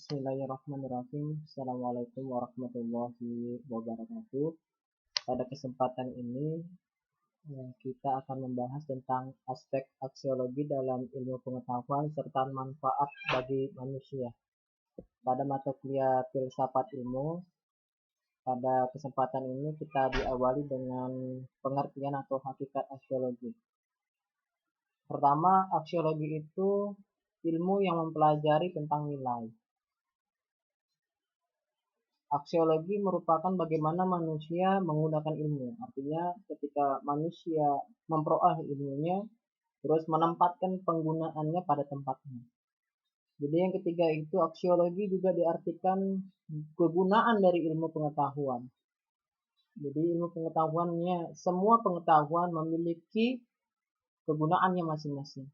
Bismillahirrahmanirrahim. Assalamualaikum warahmatullahi wabarakatuh. Pada kesempatan ini kita akan membahas tentang aspek aksiologi dalam ilmu pengetahuan serta manfaat bagi manusia. Pada mata kuliah filsafat ilmu, pada kesempatan ini kita diawali dengan pengertian atau hakikat aksiologi. Pertama, aksiologi itu ilmu yang mempelajari tentang nilai. Aksiologi merupakan bagaimana manusia menggunakan ilmu. Artinya ketika manusia memperoleh ilmunya, terus menempatkan penggunaannya pada tempatnya. Jadi yang ketiga itu aksiologi juga diartikan kegunaan dari ilmu pengetahuan. Jadi ilmu pengetahuannya, semua pengetahuan memiliki kegunaannya masing-masing.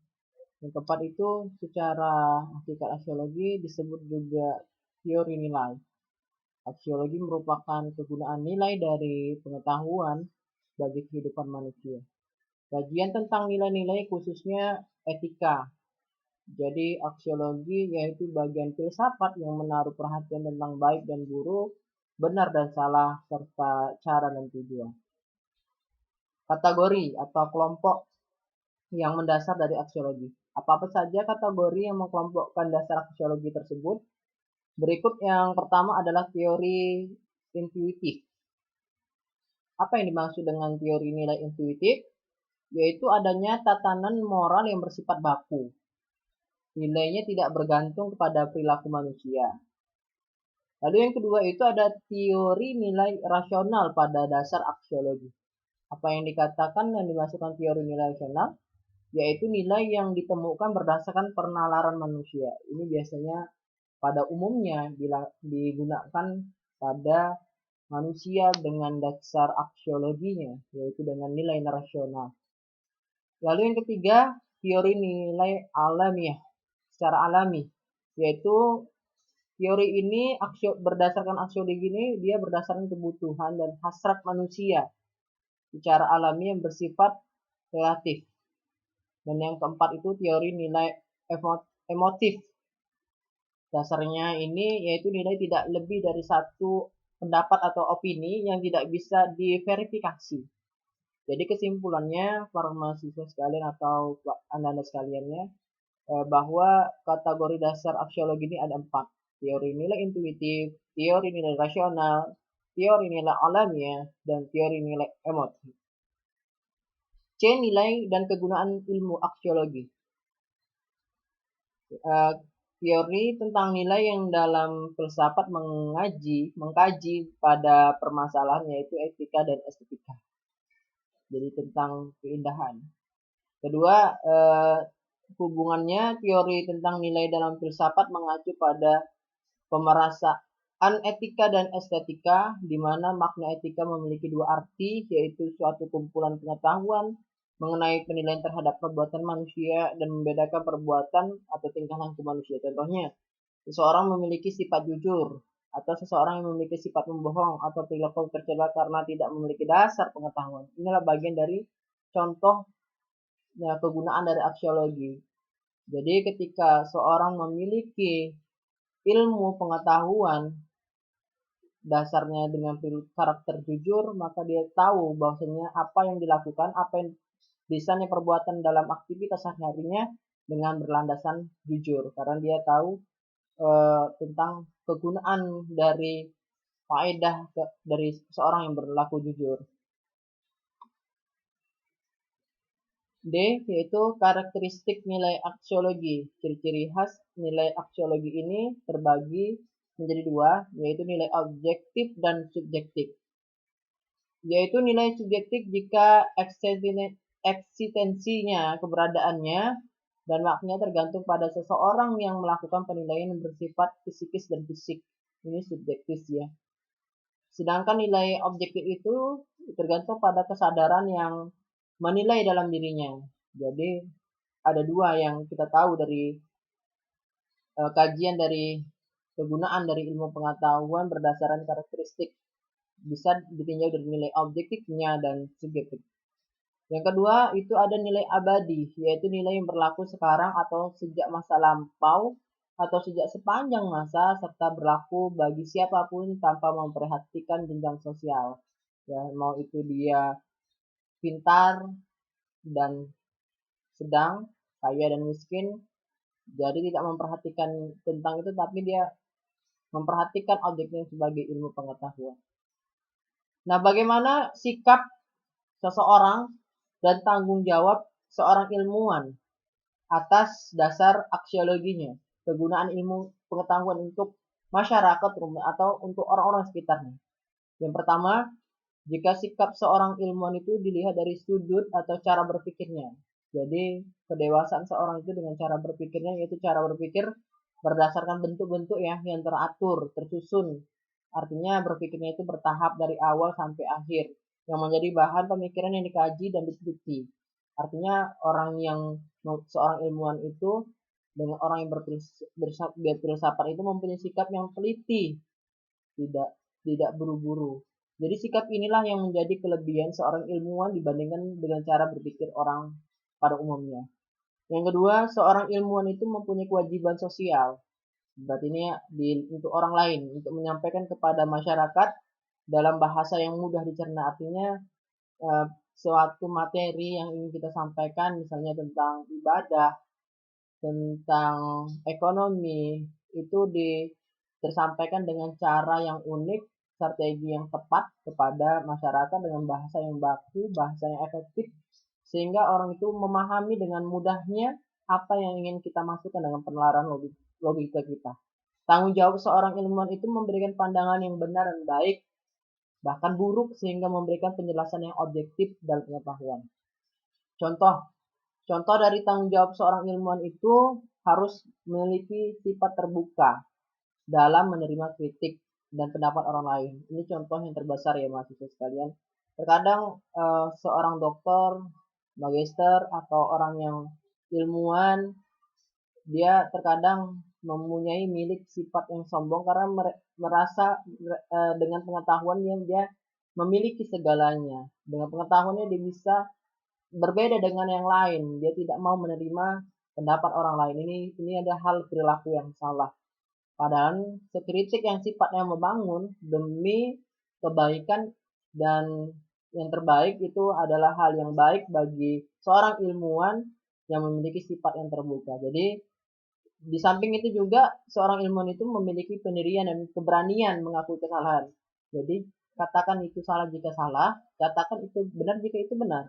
Yang keempat itu secara hakikat aksiologi disebut juga teori nilai. Aksiologi merupakan kegunaan nilai dari pengetahuan bagi kehidupan manusia. Kajian tentang nilai-nilai khususnya etika. Jadi aksiologi yaitu bagian filsafat yang menaruh perhatian tentang baik dan buruk, benar dan salah, serta cara dan tujuan. Kategori atau kelompok yang mendasar dari aksiologi. Apa-apa saja kategori yang mengkelompokkan dasar aksiologi tersebut? Berikut yang pertama adalah teori intuitif. Apa yang dimaksud dengan teori nilai intuitif? Yaitu adanya tatanan moral yang bersifat baku. Nilainya tidak bergantung kepada perilaku manusia. Lalu yang kedua itu ada teori nilai rasional pada dasar aksiologi. Apa yang dikatakan dan dimasukkan teori nilai rasional? Yaitu nilai yang ditemukan berdasarkan penalaran manusia. Ini biasanya pada umumnya digunakan pada manusia dengan dasar aksiologinya, yaitu dengan nilai rasional. Lalu yang ketiga, teori nilai alamiah, secara alami, yaitu teori ini berdasarkan aksiologi ini dia berdasarkan kebutuhan dan hasrat manusia secara alami yang bersifat relatif. Dan yang keempat itu teori nilai emotif. Dasarnya ini yaitu nilai tidak lebih dari satu pendapat atau opini yang tidak bisa diverifikasi. Jadi kesimpulannya para mahasiswa sekalian atau anda-anda sekaliannya bahwa kategori dasar aksiologi ini ada 4. Teori nilai intuitif, teori nilai rasional, teori nilai alamiah, dan teori nilai emotif. C. Nilai dan kegunaan ilmu aksiologi. Teori tentang nilai yang dalam filsafat mengkaji pada permasalahan yaitu etika dan estetika. Jadi tentang keindahan. Kedua, hubungannya teori tentang nilai dalam filsafat mengacu pada pemerasaan etika dan estetika, di mana makna etika memiliki dua arti, yaitu suatu kumpulan pengetahuan mengenai penilaian terhadap perbuatan manusia dan membedakan perbuatan atau tingkah laku manusia. Contohnya, seseorang memiliki sifat jujur atau seseorang yang memiliki sifat membohong atau perilaku tercela karena tidak memiliki dasar pengetahuan. Inilah bagian dari contoh kegunaan dari aksiologi. Jadi ketika seorang memiliki ilmu pengetahuan dasarnya dengan karakter jujur, maka dia tahu bahwasanya apa yang dilakukan, apa yang misalnya perbuatan dalam aktivitas sehari-harinya dengan berlandasan jujur, karena dia tahu tentang kegunaan dari faedah dari seorang yang berlaku jujur. D. Yaitu karakteristik nilai aksiologi. Ciri-ciri khas nilai aksiologi ini terbagi menjadi dua, yaitu nilai objektif dan subjektif. Yaitu nilai subjektif jika eksistensinya, keberadaannya, dan maknanya tergantung pada seseorang yang melakukan penilaian yang bersifat psikis dan fisik. Ini subjektif ya. Sedangkan nilai objektif itu tergantung pada kesadaran yang menilai dalam dirinya. Jadi ada dua yang kita tahu dari kajian dari kegunaan dari ilmu pengetahuan berdasarkan karakteristik. Bisa ditinjau dari nilai objektifnya dan subjektif. Yang kedua itu ada nilai abadi, yaitu nilai yang berlaku sekarang atau sejak masa lampau atau sejak sepanjang masa serta berlaku bagi siapapun tanpa memperhatikan jenjang sosial. Ya, mau itu dia pintar dan sedang, kaya dan miskin, jadi tidak memperhatikan tentang itu, tapi dia memperhatikan objeknya sebagai ilmu pengetahuan. Nah, bagaimana sikap seseorang dan tanggung jawab seorang ilmuwan atas dasar aksiologinya, kegunaan ilmu pengetahuan untuk masyarakat atau untuk orang-orang sekitarnya. Yang pertama, jika sikap seorang ilmuwan itu dilihat dari sudut atau cara berpikirnya. Jadi, kedewasaan seorang itu dengan cara berpikirnya, yaitu cara berpikir berdasarkan bentuk-bentuk ya yang teratur, tersusun. Artinya berpikirnya itu bertahap dari awal sampai akhir, yang menjadi bahan pemikiran yang dikaji dan diteliti. Artinya seorang ilmuwan itu dengan orang yang berfilsafat itu mempunyai sikap yang teliti, tidak buru-buru. Jadi sikap inilah yang menjadi kelebihan seorang ilmuwan dibandingkan dengan cara berpikir orang pada umumnya. Yang kedua, seorang ilmuwan itu mempunyai kewajiban sosial. Berarti ini untuk orang lain, untuk menyampaikan kepada masyarakat dalam bahasa yang mudah dicerna. Artinya suatu materi yang ingin kita sampaikan, misalnya tentang ibadah, tentang ekonomi, itu tersampaikan dengan cara yang unik, strategi yang tepat kepada masyarakat dengan bahasa yang baku, bahasa yang efektif, sehingga orang itu memahami dengan mudahnya apa yang ingin kita masukkan dengan penalaran logika kita. Tanggung jawab seorang ilmuwan itu memberikan pandangan yang benar dan baik, bahkan buruk, sehingga memberikan penjelasan yang objektif dan pengetahuan. Contoh dari tanggung jawab seorang ilmuwan itu harus memiliki sifat terbuka dalam menerima kritik dan pendapat orang lain. Ini contoh yang terbesar ya mahasiswa sekalian. Terkadang seorang dokter, magister, atau orang yang ilmuwan, dia terkadang mempunyai sifat yang sombong karena merasa dengan pengetahuan yang dia memiliki segalanya. Dengan pengetahuannya dia bisa berbeda dengan yang lain. Dia tidak mau menerima pendapat orang lain. Ini ada hal perilaku yang salah. Padahal sekritik yang sifatnya membangun demi kebaikan dan yang terbaik itu adalah hal yang baik bagi seorang ilmuwan yang memiliki sifat yang terbuka. Jadi di samping itu juga seorang ilmuwan itu memiliki pendirian dan keberanian mengakui kesalahan. Jadi katakan itu salah jika salah, katakan itu benar jika itu benar.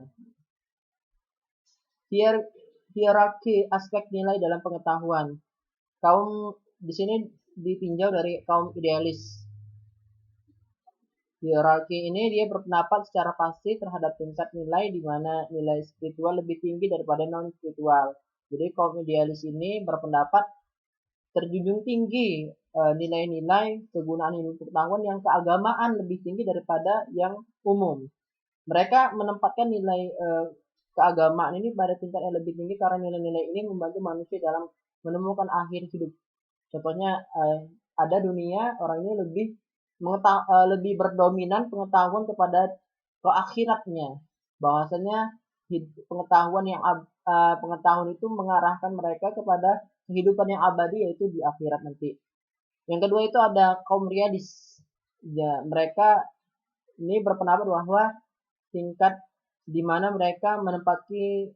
Hierarki aspek nilai dalam pengetahuan. Kaum di sini ditinjau dari kaum idealis. Hierarki ini dia berpendapat secara pasti terhadap tingkat nilai di mana nilai spiritual lebih tinggi daripada non spiritual. Jadi kaum idealis ini berpendapat terjunjung tinggi nilai-nilai kegunaan ilmu pengetahuan yang keagamaan lebih tinggi daripada yang umum. Mereka menempatkan nilai keagamaan ini pada tingkat yang lebih tinggi karena nilai-nilai ini membantu manusia dalam menemukan akhir hidup. Contohnya ada dunia orang ini lebih berdominan pengetahuan kepada keakhiratnya. Bahwasanya pengetahuan itu mengarahkan mereka kepada kehidupan yang abadi, yaitu di akhirat nanti. Yang kedua itu ada kaum realis. Ya, mereka ini berpendapat bahwa tingkat di mana mereka menempati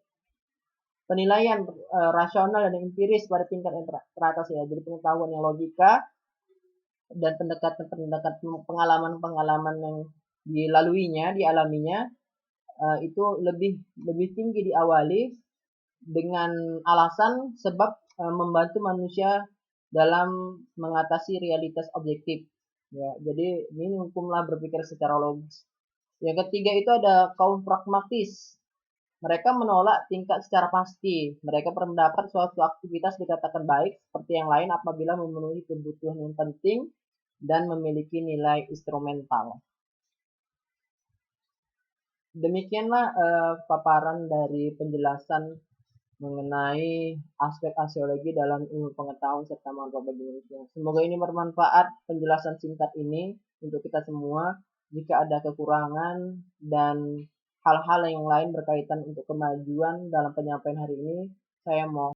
penilaian rasional dan empiris pada tingkat yang teratas ya. Jadi pengetahuan yang logika dan pendekatan pengalaman-pengalaman yang dialaminya itu lebih tinggi diawali dengan alasan sebab membantu manusia dalam mengatasi realitas objektif. Ya, jadi ini hukumlah berpikir secara logis. Yang ketiga itu ada kaum pragmatis. Mereka menolak tingkat secara pasti. Mereka berpendapat suatu aktivitas dikatakan baik seperti yang lain apabila memenuhi kebutuhan yang penting dan memiliki nilai instrumental. Demikianlah paparan dari penjelasan mengenai aspek aksiologi dalam ilmu pengetahuan serta manfaat bagi manusia. Semoga ini bermanfaat penjelasan singkat ini untuk kita semua. Jika ada kekurangan dan hal-hal yang lain berkaitan untuk kemajuan dalam penyampaian hari ini, saya mohon